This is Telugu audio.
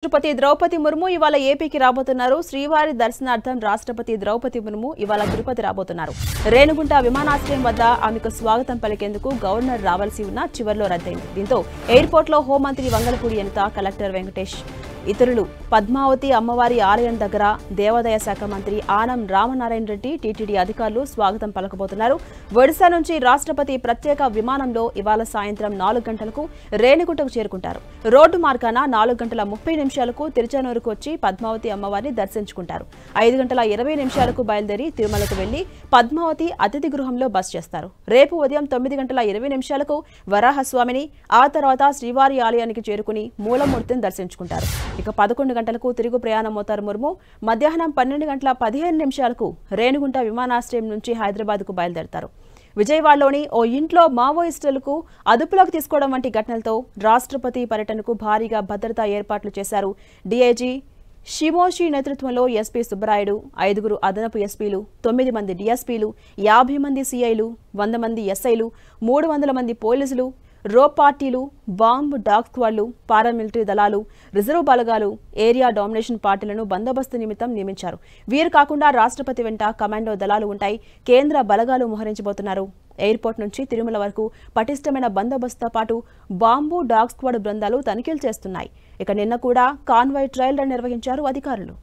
రాష్ట్రపతి ద్రౌపది ముర్ము ఇవాళ ఏపీకి రాబోతున్నారు. శ్రీవారి దర్శనార్థం రాష్ట్రపతి ద్రౌపది ముర్ము ఇవాళ తిరుపతి రాబోతున్నారు. రేణుగుంట విమానాశ్రయం వద్ద ఆమెకు స్వాగతం పలికేందుకు గవర్నర్ రావాల్సి ఉన్న చివర్లో రద్దయింది. దీంతో ఎయిర్పోర్ట్లో హోంమంత్రి వంగలపూడి అనిత, కలెక్టర్ వెంకటేష్, ఇతరులు పద్మావతి అమ్మవారి ఆలయం దగ్గర దేవాదాయ శాఖ మంత్రి ఆనం రామనారాయణ రెడ్డి, టీటీడీ అధికారులు స్వాగతం పలకబోతున్నారు. ఒడిశా నుంచి రాష్ట్రపతి ప్రత్యేక విమానంలో ఇవాళ సాయంత్రం 4 గంటలకు రేణిగుంటకు చేరుకుంటారు. రోడ్డు మార్గాన 4 గంటల 30 నిమిషాలకు తిరుచానూరుకు వచ్చి పద్మావతి అమ్మవారిని దర్శించుకుంటారు. 5 గంటల 20 నిమిషాలకు బయలుదేరి తిరుమలకు వెళ్లి పద్మావతి అతిథి గృహంలో బస చేస్తారు. రేపు ఉదయం 9 గంటల 20 నిమిషాలకు వరాహస్వామిని, ఆ తర్వాత శ్రీవారి ఆలయానికి చేరుకుని మూలమూర్తిని దర్శించుకుంటారు. ఇక 11 గంటలకు తిరుగు ప్రయాణమవుతారు ముర్ము. మధ్యాహ్నం 12 గంటల 15 నిమిషాలకు రేణుగుంట విమానాశ్రయం నుంచి హైదరాబాద్కు బయలుదేరతారు. విజయవాడలోని ఓ ఇంట్లో మావోయిస్టులకు అదుపులోకి తీసుకోవడం వంటి ఘటనలతో రాష్ట్రపతి పర్యటనకు భారీగా భద్రతా ఏర్పాట్లు చేశారు. డీఐజీ షిమోషి నేతృత్వంలో ఎస్పీ సుబ్బరాయుడు, 5 అదనపు ఎస్పీలు, 9 మంది డీఎస్పీలు, 50 మంది సీఐలు, 100 మంది ఎస్ఐలు, 300 మంది పోలీసులు, రో పార్టీలు, బాంబ్ డాగ్ స్క్వాడ్లు, పారామిలిటరీ దళాలు, రిజర్వ్ బలగాలు, ఏరియా డామినేషన్ పార్టీలను బందోబస్తు నిమిత్తం నియమించారు. వీరు కాకుండా రాష్ట్రపతి వెంట కమాండో దళాలు ఉంటాయి. కేంద్ర బలగాలు మోహరించబోతున్నారు. ఎయిర్పోర్ట్ నుంచి తిరుమల వరకు పటిష్టమైన బందోబస్తుతో పాటు బాంబు డాగ్ స్క్వాడ్ బృందాలు తనిఖీలు చేస్తున్నాయి. ఇక నిన్న కూడా కాన్వాయ్ ట్రయల్ రన్ నిర్వహించారు అధికారులు.